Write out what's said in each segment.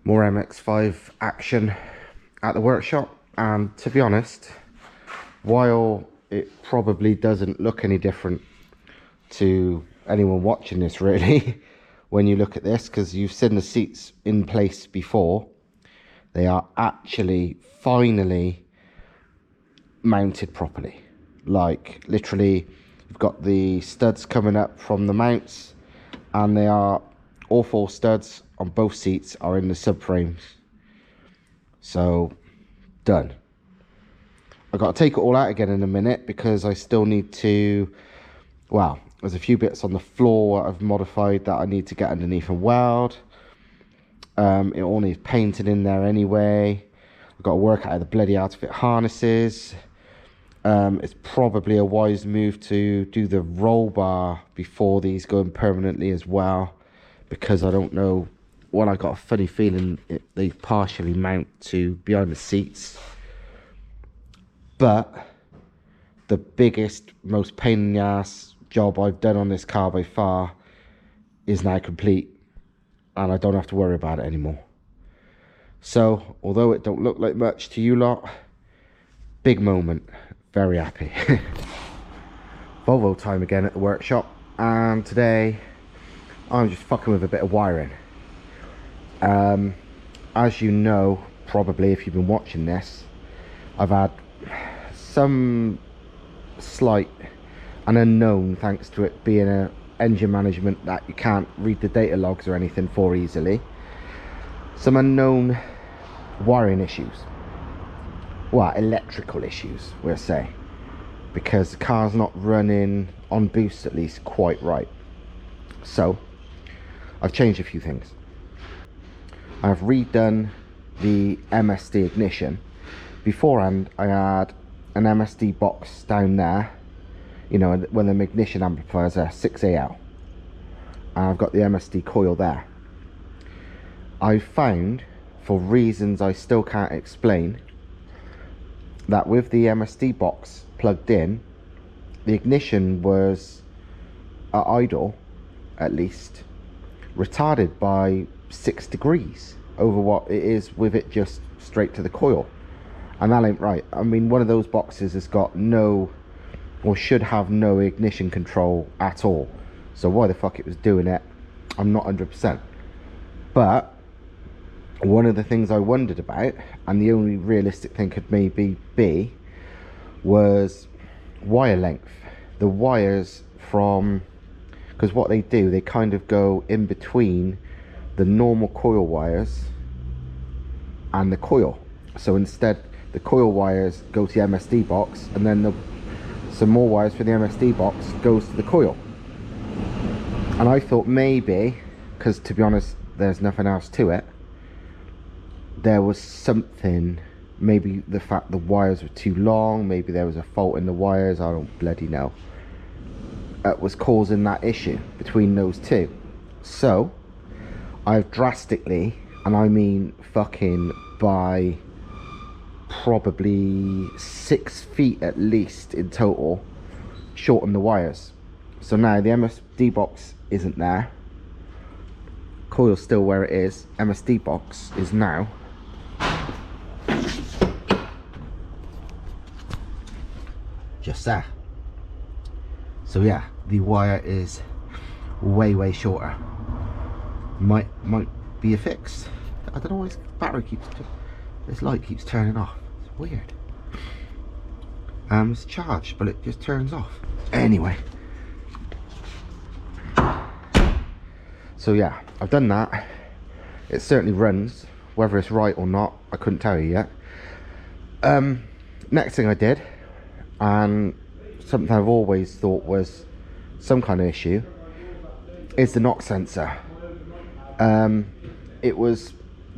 More MX-5 action at the workshop, and to be honest, while it probably doesn't look any different to anyone watching this really when you look at this, because you've seen the seats in place before, they are actually finally mounted properly. Like literally, you've got the studs coming up from the mounts, and they are all 4 studs on both seats are in the subframes. So done. I've got to take it all out again in a minute because I still need to, well, there's a few bits on the floor I've modified that I need to get underneath and weld. It all needs painted in there anyway. I've got to work out how the bloody how to fit harnesses. It's probably a wise move to do the roll bar before these go in permanently as well, because I don't know, well, I got a funny feeling they partially mount to behind the seats. But the biggest, most pain in the ass job I've done on this car by far is now complete, and I don't have to worry about it anymore. So although it don't look like much to you lot, big moment, very happy. Volvo time again at the workshop, and today I'm just fucking with a bit of wiring. As you know, probably if you've been watching this, I've had some slight and unknown, thanks to it being a engine management that you can't read the data logs or anything for easily, some unknown wiring issues, well, electrical issues we'll say, because the car's not running on boost at least quite right. So I've changed a few things. I've redone the MSD ignition. Beforehand I had an MSD box down there, you know, when the ignition amplifiers are 6AL, and I've got the MSD coil there. I found, for reasons I still can't explain, that with the MSD box plugged in, the ignition was at idle, at least, retarded by 6 degrees over what it is with it just straight to the coil, and that ain't right. I mean, one of those boxes has got no, or should have no, ignition control at all, so why the fuck it was doing it, I'm not 100%. But one of the things I wondered about, and the only realistic thing could maybe be, was wire length. The wires from, because what they do, they kind of go in between the normal coil wires and the coil. So instead, the coil wires go to the MSD box, and then some more wires for the MSD box goes to the coil. And I thought maybe, because to be honest, there's nothing else to it, there was something, maybe the fact the wires were too long, maybe there was a fault in the wires, I don't bloody know, was causing that issue between those two. So I've drastically, and I mean fucking by probably 6 feet at least in total, shortened the wires. So now the MSD box isn't there, coil's still where it is, MSD box is now just there. So yeah, the wire is way shorter. Might be a fix. I don't know why this battery keeps, this light keeps turning off. It's weird. It's charged, but it just turns off. Anyway, so yeah, I've done that. It certainly runs. Whether it's right or not, I couldn't tell you yet. Next thing I did, and something I've always thought was some kind of issue, is the knock sensor.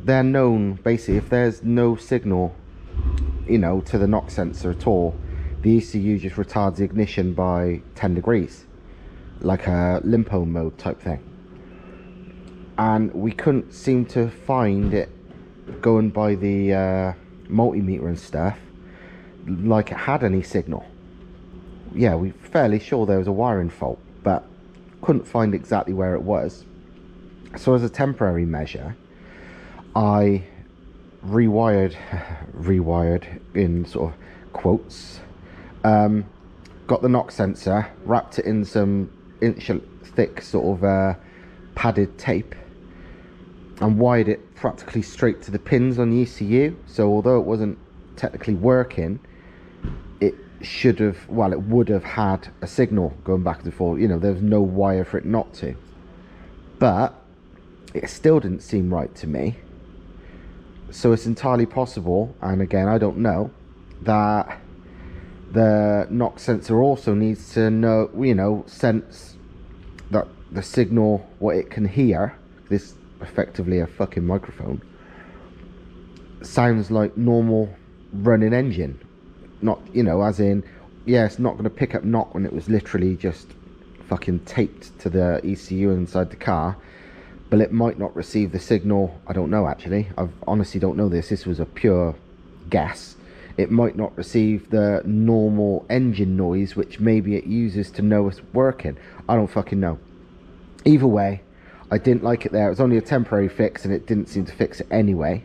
They're known, basically, if there's no signal, you know, to the knock sensor at all, the ECU just retards the ignition by 10 degrees, like a limpo mode type thing. And we couldn't seem to find it, going by the multimeter and stuff, like it had any signal. Yeah, we're fairly sure there was a wiring fault, but couldn't find exactly where it was. So as a temporary measure, I rewired in sort of quotes, got the knock sensor, wrapped it in some inch thick sort of padded tape, and wired it practically straight to the pins on the ECU. So although it wasn't technically working, it should have, well, it would have had a signal going back and forth. You know, there's no wire for it not to. But it still didn't seem right to me. So it's entirely possible, and again, I don't know, that the knock sensor also needs to know, you know, sense that the signal, what it can hear, this effectively a fucking microphone, sounds like normal running engine. Not, you know, as in, yeah, it's not going to pick up knock when it was literally just fucking taped to the ECU inside the car, but it might not receive the signal. I don't know, actually. I honestly don't know this. This was a pure guess. It might not receive the normal engine noise, which maybe it uses to know it's working. I don't fucking know. Either way, I didn't like it there. It was only a temporary fix, and it didn't seem to fix it anyway.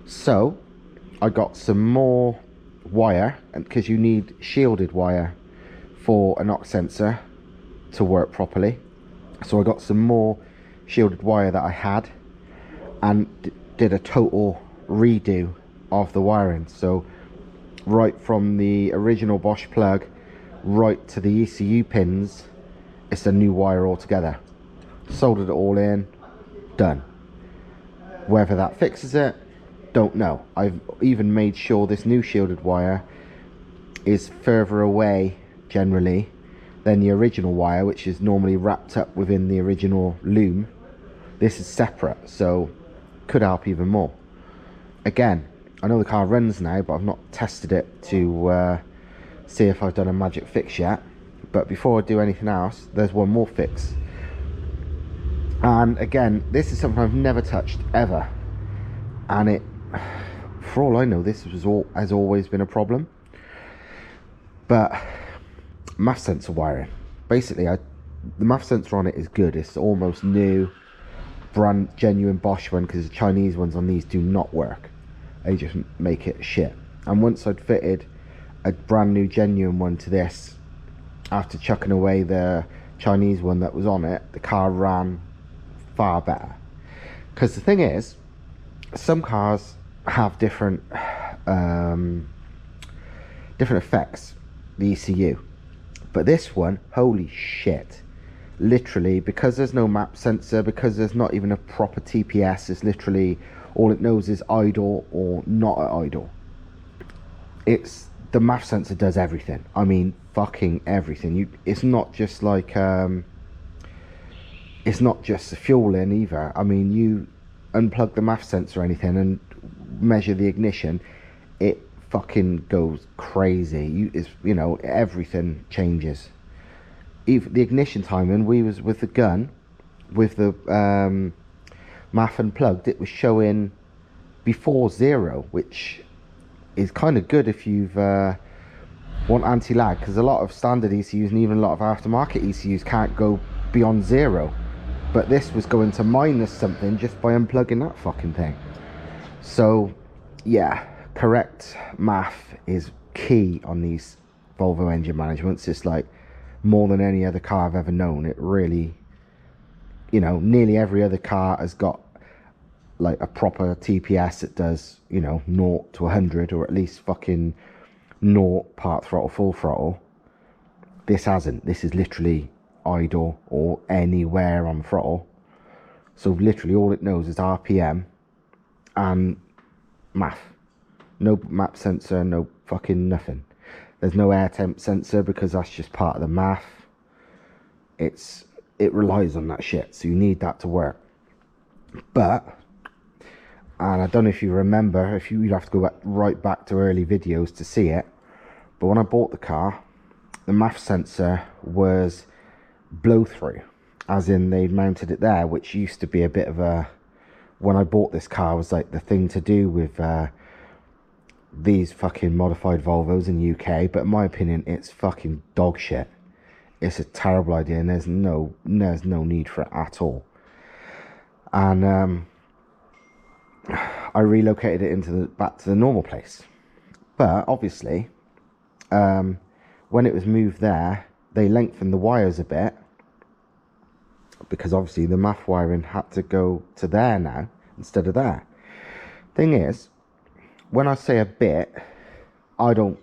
So I got some more wire, and because you need shielded wire for a knock sensor to work properly, so I got some more shielded wire that I had, and did a total redo of the wiring. So right from the original Bosch plug right to the ECU pins, it's a new wire altogether. Soldered it all in, done. Whether that fixes it, don't know. I've even made sure this new shielded wire is further away generally than the original wire, which is normally wrapped up within the original loom. This is separate, so could help even more. Again, I know the car runs now, but I've not tested it to see if I've done a magic fix yet. But before I do anything else, there's one more fix. And again, this is something I've never touched ever, and it, for all I know, this has always been a problem. But MAF sensor wiring, basically, the MAF sensor on it is good. It's almost new, brand genuine Bosch one, because the Chinese ones on these do not work. They just make it shit. And once I'd fitted a brand new genuine one to this, after chucking away the Chinese one that was on it, the car ran far better. Because the thing is, some cars have different effects, the ECU, but this one, holy shit, literally, because there's no map sensor, because there's not even a proper TPS, it's literally all it knows is idle or not at idle. It's the MAF sensor does everything. I mean, fucking everything. It's not just like it's not just the fuel in either. I mean, you unplug the MAF sensor or anything and measure the ignition, it fucking goes crazy. You know, everything changes. Even the ignition timing, we was with the gun, with the MAF unplugged, it was showing before 0, which is kind of good if you've want anti-lag, because a lot of standard ECUs and even a lot of aftermarket ECUs can't go beyond 0, but this was going to minus something just by unplugging that fucking thing. So yeah, correct MAF is key on these Volvo engine managements. It's like more than any other car I've ever known. It really, you know, nearly every other car has got like a proper TPS that does, you know, 0 to 100, or at least fucking 0 part throttle, full throttle. This hasn't. This is literally idle or anywhere on throttle. So literally all it knows is RPM and MAF. No map sensor, no fucking nothing. There's no air temp sensor because that's just part of the MAF. It relies on that shit, so you need that to work. But, and I don't know if you remember, you'd have to go right back to early videos to see it, but when I bought the car, the MAF sensor was blow through, as in they mounted it there, which used to be a bit of a, when I bought this car, was like the thing to do with these fucking modified Volvos in the UK. But in my opinion, it's fucking dog shit. It's a terrible idea, and there's no need for it at all. And I relocated it into back to the normal place. But obviously, when it was moved there, they lengthened the wires a bit, because obviously the MAF wiring had to go to there now instead of there. Thing is, when I say a bit, a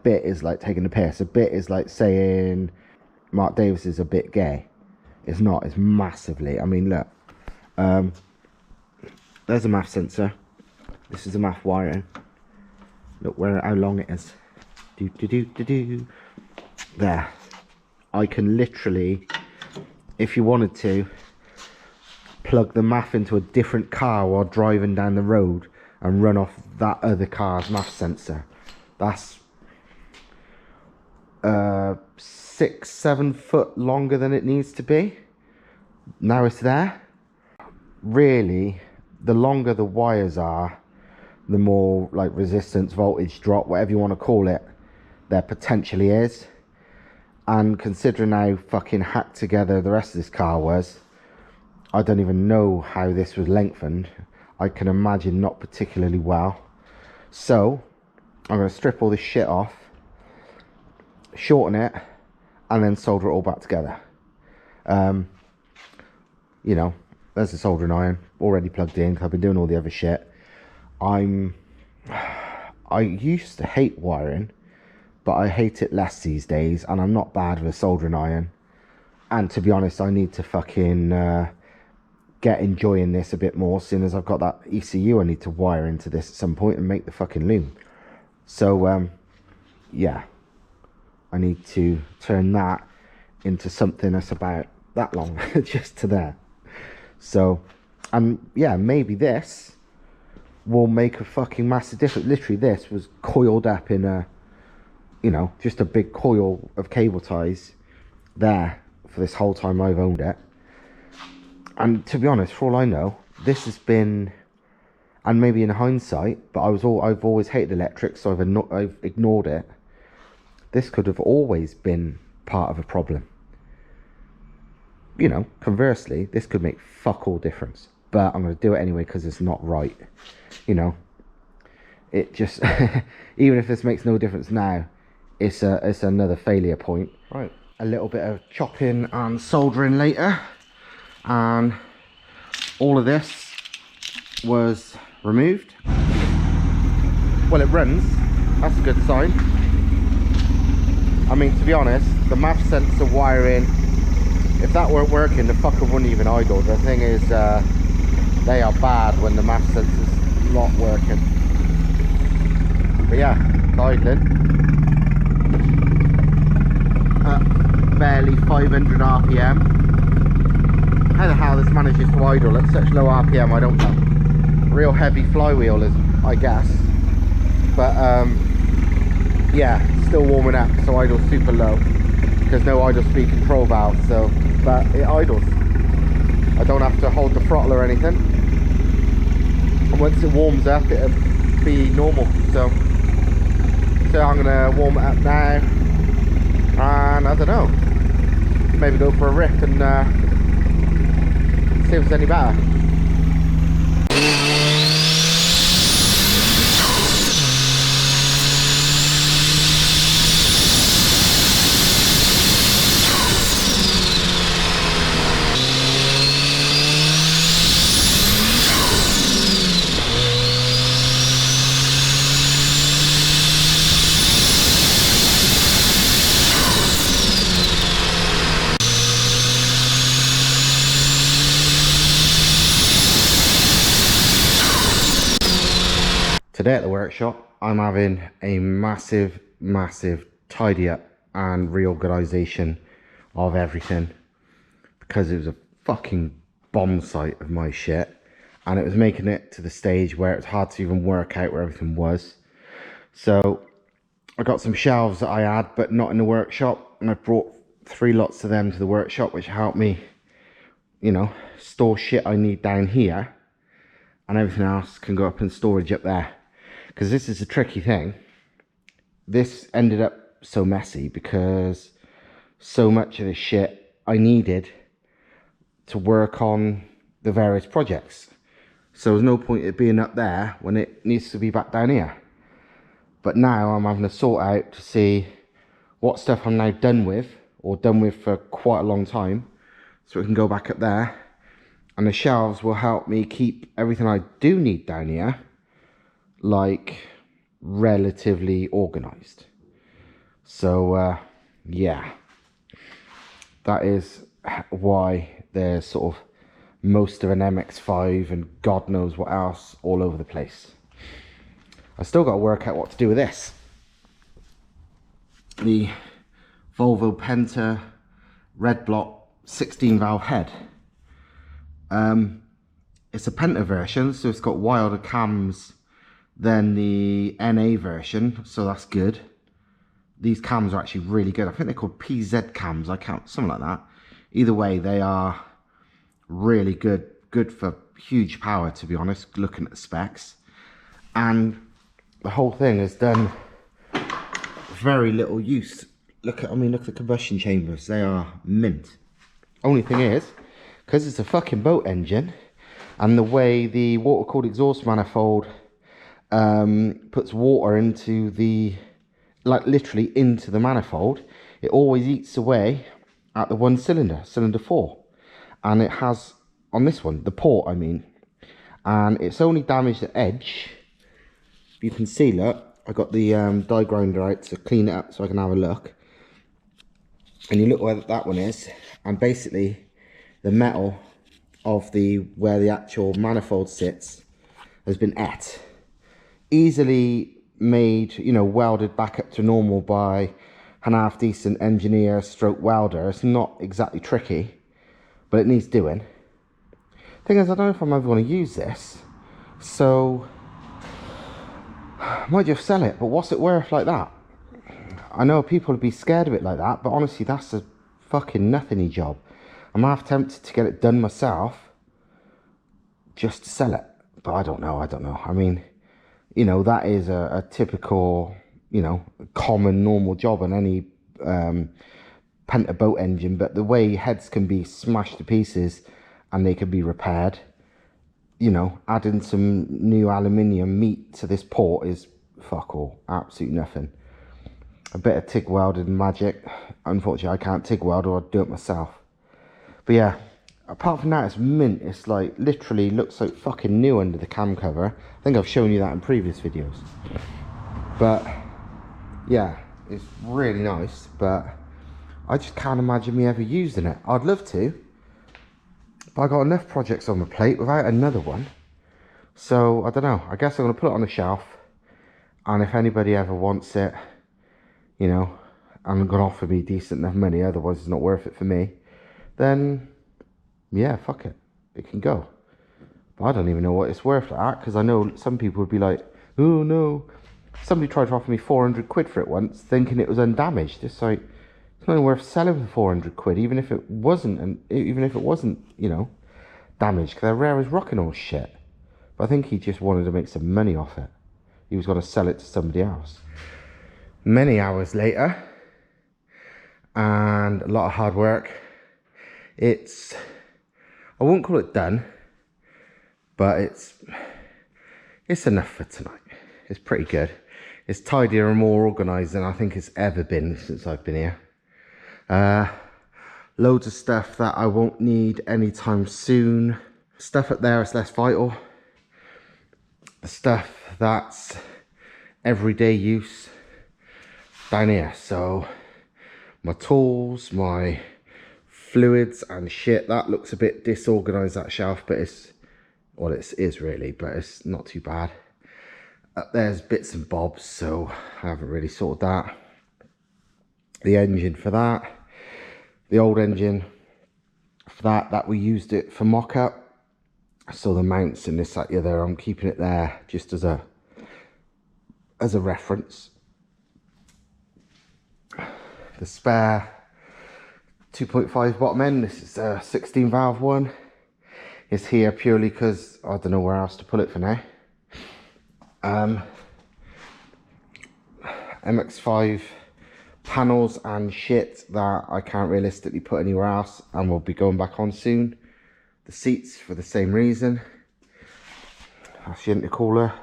bit is like taking the piss. A bit is like saying Mark Davis is a bit gay. It's not. It's massively. I mean, look. There's a MAF sensor. This is a MAF wiring. Look how long it is. There. I can literally, if you wanted to, plug the MAF into a different car while driving down the road and run off that other car's MAF sensor. That's 6-7 foot longer than it needs to be. Now it's there. Really, the longer the wires are, the more like resistance, voltage drop, whatever you want to call it, there potentially is. And considering how fucking hacked together the rest of this car was, I don't even know how this was lengthened. I can imagine not particularly well. So I'm going to strip all this shit off, shorten it, and then solder it all back together. You know, there's the soldering iron already plugged in, 'cause I've been doing all the other shit. I used to hate wiring, but I hate it less these days, and I'm not bad with a soldering iron. And to be honest, I need to fucking get enjoying this a bit more, seeing as I've got that ECU I need to wire into this at some point and make the fucking loom. So yeah, I need to turn that into something that's about that long, just to there. So, and yeah, maybe this will make a fucking massive difference. Literally, this was coiled up in a, you know, just a big coil of cable ties there for this whole time I've owned it. And to be honest, for all I know, this has been, and maybe in hindsight, but I've always hated electric, so I've ignored it. This could have always been part of a problem. You know, conversely, this could make fuck all difference, but I'm going to do it anyway because it's not right. You know, it just, even if this makes no difference now, it's another failure point. Right, a little bit of chopping and soldering later, and all of this was removed. Well, it runs. That's a good sign. I mean, to be honest, the MAF sensor wiring, if that weren't working, the fucker wouldn't even idle. The thing is, they are bad when the MAF sensor's not working. But yeah, it's idling at barely 500 RPM. How the hell this manages to idle at such low RPM, I don't know. Real heavy flywheel is, I guess. But yeah, still warming up, so idle's super low. There's no idle speed control valve, so, but it idles. I don't have to hold the throttle or anything. And once it warms up, it'll be normal. So I'm gonna warm it up now, and I don't know, maybe go for a rip and see if it's any better. Today at the workshop, I'm having a massive tidy up and reorganization of everything, because it was a fucking bomb site of my shit, and it was making it to the stage where it's hard to even work out where everything was. So I got some shelves that I had but not in the workshop, and I brought 3 lots of them to the workshop, which helped me, you know, store shit I need down here, and everything else can go up in storage up there. Because this is a tricky thing. This ended up so messy because so much of the shit I needed to work on the various projects. So there's no point it being up there when it needs to be back down here. But now I'm having to sort out to see what stuff I'm now done with, or done with for quite a long time, so it can go back up there. And the shelves will help me keep everything I do need down here, like, relatively organised. So, yeah. That is why there's sort of most of an MX-5 and God knows what else all over the place. I still got to work out what to do with this. The Volvo Penta red block 16 valve head. It's a Penta version, so it's got wilder cams than the NA version, so that's good. These cams are actually really good. I think they're called PZ cams, I can't, something like that. Either way, they are really good for huge power, to be honest, looking at the specs. And the whole thing has done very little use. Look at the combustion chambers, they are mint. Only thing is, because it's a fucking boat engine, and the way the water-cooled exhaust manifold puts water into the, like literally into the manifold, it always eats away at the one cylinder, cylinder 4. And it has, on this one, the port I mean, and it's only damaged the edge. You can see, look, I got the die grinder out to clean it up so I can have a look. And you look where that one is, and basically the metal of where the actual manifold sits has been easily made, you know, welded back up to normal by an half decent engineer stroke welder. It's not exactly tricky, but it needs doing. Thing is, I don't know if I'm ever going to use this, so I might just sell it. But what's it worth like that? I know people would be scared of it like that, but honestly, that's a fucking nothingy job. I'm half tempted to get it done myself just to sell it, but I don't know. I mean, you know, that is a typical, you know, common normal job on any Penta boat engine, but the way heads can be smashed to pieces and they can be repaired, you know, adding some new aluminium meat to this port is fuck all, absolute nothing. A bit of TIG welding magic. Unfortunately, I can't TIG weld, or I'd do it myself. But yeah, apart from that, it's mint. It's like literally looks like fucking new under the cam cover. I think I've shown you that in previous videos. But yeah, it's really nice, but I just can't imagine me ever using it. I'd love to, but I got enough projects on my plate without another one. So I don't know, I guess I'm gonna put it on the shelf, and if anybody ever wants it, you know, and gonna offer me decent enough money, otherwise it's not worth it for me, then yeah, fuck it, it can go. But I don't even know what it's worth like that, because I know some people would be like, oh no. Somebody tried to offer me 400 quid for it once, thinking it was undamaged. It's like, it's not even worth selling for 400 quid, even if it wasn't, you know, damaged, because they're rare as rocking all shit. But I think he just wanted to make some money off it. He was going to sell it to somebody else. Many hours later, and a lot of hard work, it's, I won't call it done, but it's enough for tonight. It's pretty good. It's tidier and more organised than I think it's ever been since I've been here. Loads of stuff that I won't need anytime soon. Stuff up there is less vital. The stuff that's everyday use down here. So my tools, my fluids and shit, that looks a bit disorganised, that shelf, but it's, well, it is really, but it's not too bad. Up there's bits and bobs, so I haven't really sorted that. The engine for that, the old engine for that we used it for mock-up. So the mounts and this, that, the other, I'm keeping it there just as a reference. The spare 2.5 bottom end, this is a 16 valve one. It's here purely because I don't know where else to put it for now. MX-5 panels and shit that I can't realistically put anywhere else, and will be going back on soon. The seats for the same reason. that's the intercooler.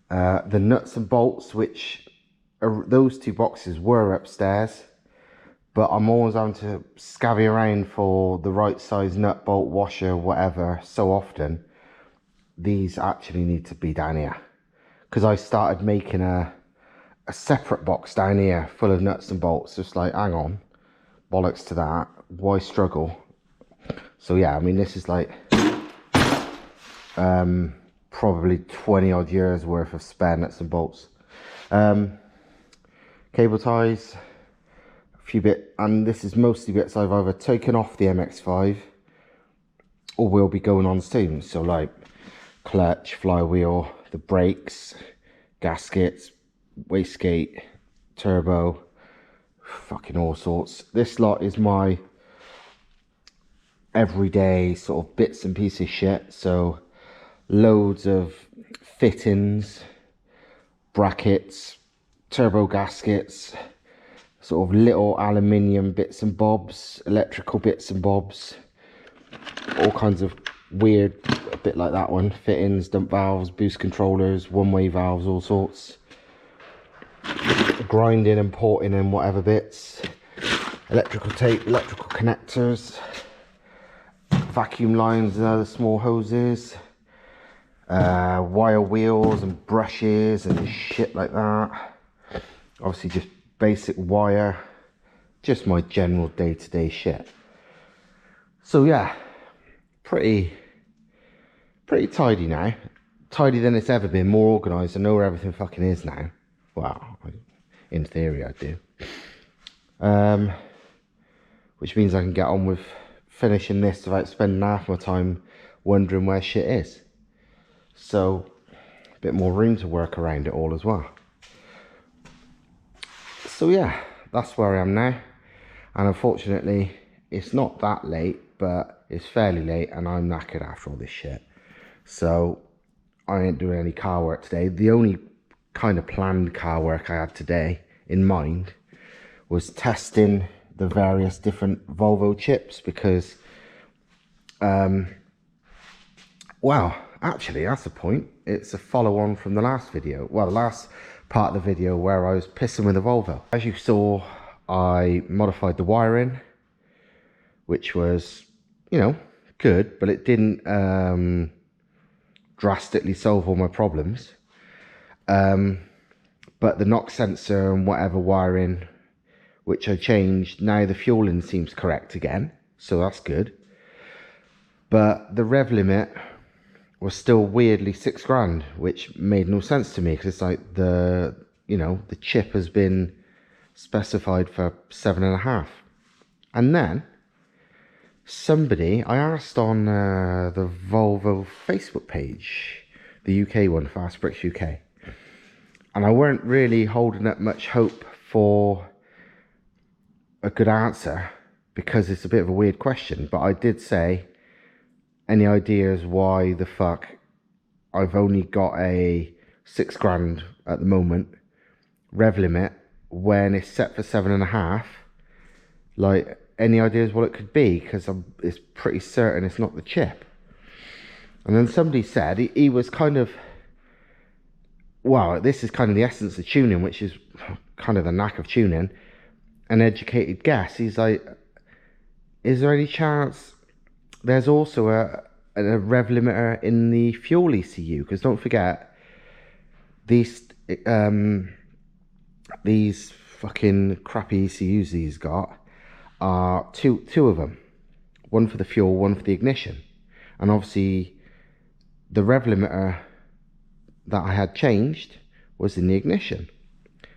The nuts and bolts, which are, those two boxes were upstairs, but I'm always having to scavvy around for the right size nut, bolt, washer, whatever so often. These actually need to be down here, because I started making a separate box down here full of nuts and bolts. Just like, hang on, bollocks to that, why struggle? So yeah, I mean, this is like probably 20 odd years worth of spare nuts and bolts. Cable ties, a few bits, and this is mostly bits I've either taken off the MX-5 or will be going on soon. So like clutch, flywheel, the brakes, gaskets, wastegate, turbo, fucking all sorts. This lot is my everyday sort of bits and pieces shit. So loads of fittings, brackets, turbo gaskets, sort of little aluminium bits and bobs, electrical bits and bobs, all kinds of weird, a bit like that one, fittings, dump valves, boost controllers, one-way valves, all sorts, grinding and porting and whatever bits, electrical tape, electrical connectors, vacuum lines and other small hoses, wire wheels and brushes and shit like that. Obviously just basic wire, just my general day-to-day shit. So yeah, pretty tidy now, tidier than it's ever been, more organised. I know where everything fucking is now. Well, in theory I do, which means I can get on with finishing this without spending half my time wondering where shit is. So a bit more room to work around it all as well. So yeah, that's where I am now, and unfortunately it's not that late, but it's fairly late and I'm knackered after all this shit. So I ain't doing any car work today. The only kind of planned car work I had today in mind was testing the various different Volvo chips, because well, actually that's the point, it's a follow on from the last video, well, the last part of the video where I was pissing with the Volvo. As you saw, I modified the wiring, which was, you know, good, but it didn't drastically solve all my problems. But the knock sensor and whatever wiring, which I changed, now the fueling seems correct again, so that's good. But the rev limit was still weirdly £6,000, which made no sense to me, because it's like the, you know, the chip has been specified for 7.5. And then somebody, I asked on the Volvo Facebook page, the UK one, Fast Bricks UK, and I weren't really holding up much hope for a good answer, because it's a bit of a weird question. But I did say, any ideas why the fuck I've only got a £6,000 at the moment rev limit when it's set for 7.5? Like, any ideas what it could be? Because it's pretty certain it's not the chip. And then somebody said he was kind of, well, this is kind of the essence of tuning, which is kind of the knack of tuning, an educated guess. He's like, is there any chance there's also a rev limiter in the fuel ECU? Because don't forget, these fucking crappy ECUs he's got are two of them, one for the fuel, one for the ignition. And obviously the rev limiter that I had changed was in the ignition.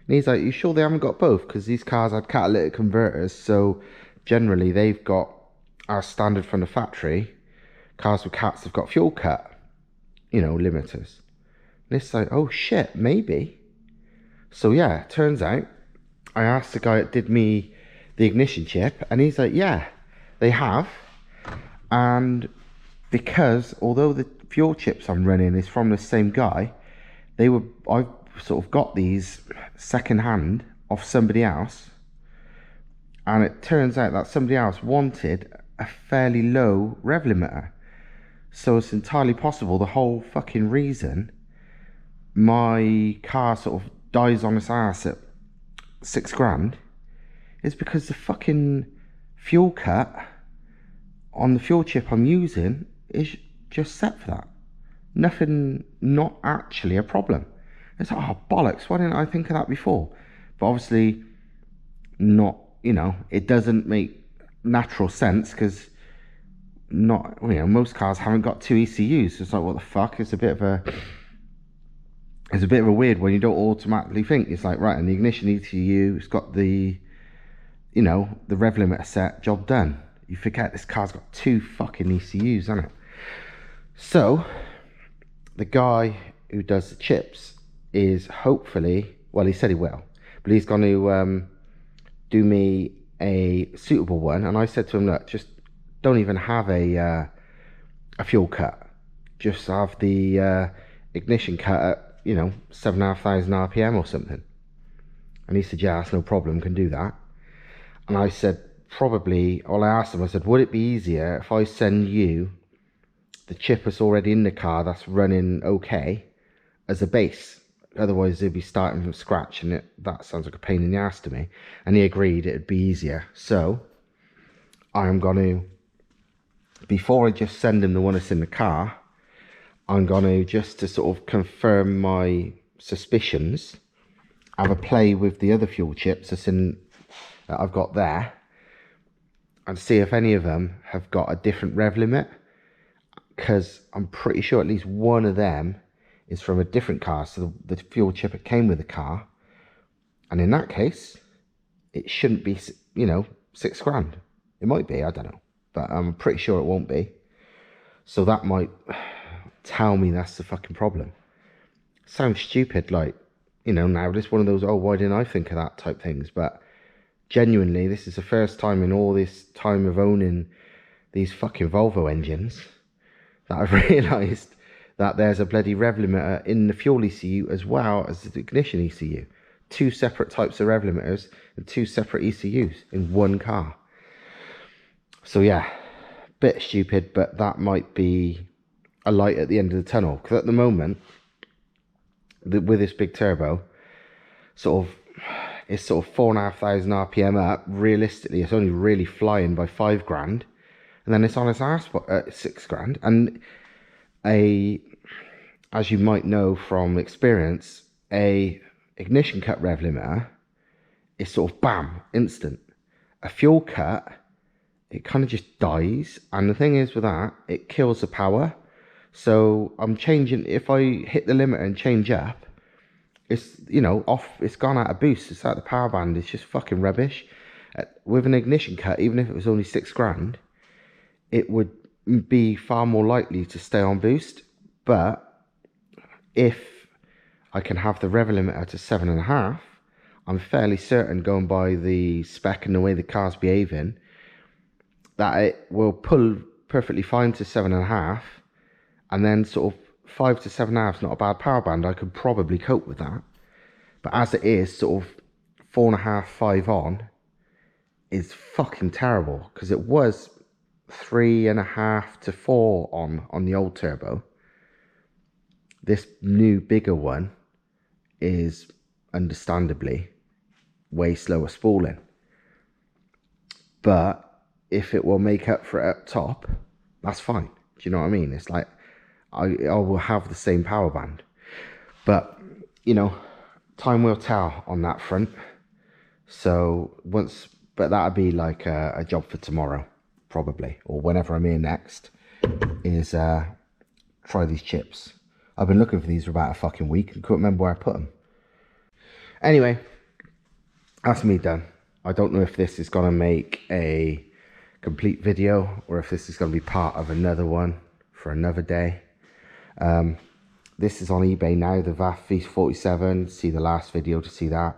And he's like, you sure they haven't got both? Because these cars had catalytic converters, so generally they've got, as standard from the factory, cars with cats have got fuel cut, you know, limiters. And it's like, oh shit, maybe. So yeah, turns out, I asked the guy that did me the ignition chip, and he's like, yeah, they have. And because although the fuel chips I'm running is from the same guy, I've sort of got these second hand off somebody else, and it turns out that somebody else wanted a fairly low rev limiter. So it's entirely possible the whole fucking reason my car sort of dies on its ass at 6 grand is because the fucking fuel cut on the fuel chip I'm using is just set for that. Nothing, not actually a problem. It's like, oh bollocks, why didn't I think of that before? But obviously not, you know, it doesn't make natural sense because not, you know, most cars haven't got 2 ECUs. It's like, what the fuck? It's a bit of a weird when you don't automatically think. It's like, right, and the ignition ECU, it's got the, you know, the rev limiter set, job done. You forget this car's got 2 fucking ECUs, hasn't it? So the guy who does the chips is hopefully, well, he said he will, but he's going to do me a suitable one. And I said to him, look, just don't even have a fuel cut, just have the ignition cut at, you know, 7,500 RPM or something. And he said, yeah, that's no problem, can do that. And I said, probably, well, I asked him, I said, would it be easier if I send you the chip that's already in the car that's running okay as a base? Otherwise they'd be starting from scratch, and that sounds like a pain in the ass to me. And he agreed it'd be easier. So I'm going to, before I just send him the one that's in the car, I'm going to, just to sort of confirm my suspicions, have a play with the other fuel chips that I've got there, and see if any of them have got a different rev limit, because I'm pretty sure at least one of them is from a different car, so the fuel chip that came with the car, and in that case it shouldn't be, you know, 6 grand. It might be, I don't know, but I'm pretty sure it won't be. So that might tell me that's the fucking problem. Sounds stupid, like, you know, now this one of those, oh, why didn't I think of that type things, but genuinely this is the first time in all this time of owning these fucking Volvo engines that I've realised that there's a bloody rev limiter in the fuel ECU as well as the ignition ECU. 2 separate types of rev limiters and 2 separate ECUs in one car. So yeah, bit stupid, but that might be a light at the end of the tunnel, because at the moment with this big turbo, it's sort of 4,500 RPM up. Realistically, it's only really flying by 5 grand, and then it's on its arse at 6 grand. And as you might know from experience, a ignition cut rev limiter is sort of bam, instant. A fuel cut, it kind of just dies, and the thing is with that, it kills the power. So I'm changing, if I hit the limiter and change up, it's, you know, off, it's gone out of boost, it's out of the power band, it's just fucking rubbish. With an ignition cut, even if it was only 6 grand, it would be far more likely to stay on boost. But if I can have the rev limiter to 7.5, I'm fairly certain, going by the spec and the way the car's behaving, that it will pull perfectly fine to 7.5, and then sort of 5 to 7.5 is not a bad power band. I could probably cope with that. But as it is, sort of 4.5, 5 on is fucking terrible, because it was 3.5 to 4 on the old turbo. This new bigger one is understandably way slower spooling, but if it will make up for it up top, that's fine. Do you know what I mean? It's like I will have the same power band, but you know, time will tell on that front. So but that'd be like a job for tomorrow probably, or whenever I'm here next, is try these chips. I've been looking for these for about a fucking week and couldn't remember where I put them. Anyway, that's me done. I don't know if this is going to make a complete video or if this is going to be part of another one for another day. This is on eBay now, the VAF V47. See the last video to see that.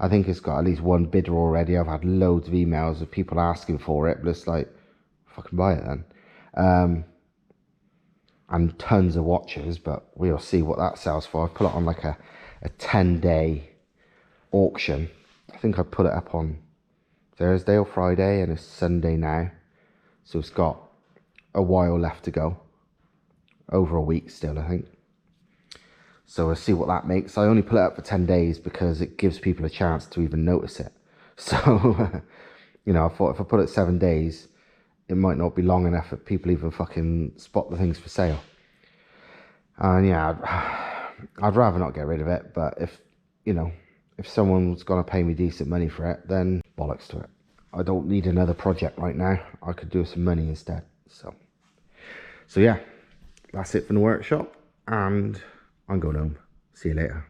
I think it's got at least 1 bidder already. I've had loads of emails of people asking for it, but it's like, fucking buy it then. And tons of watches, but we'll see what that sells for. I've put it on like a 10-day auction. I think I put it up on Thursday or Friday, and it's Sunday now, so it's got a while left to go. over a week still, I think. So we'll see what that makes. I only put it up for 10 days because it gives people a chance to even notice it. So, you know, I thought if I put it 7 days, it might not be long enough that people even fucking spot the things for sale. And yeah, I'd rather not get rid of it, but if, you know, if someone's going to pay me decent money for it, then bollocks to it. I don't need another project right now. I could do some money instead. So yeah, that's it from the workshop, and I'm going home. See you later.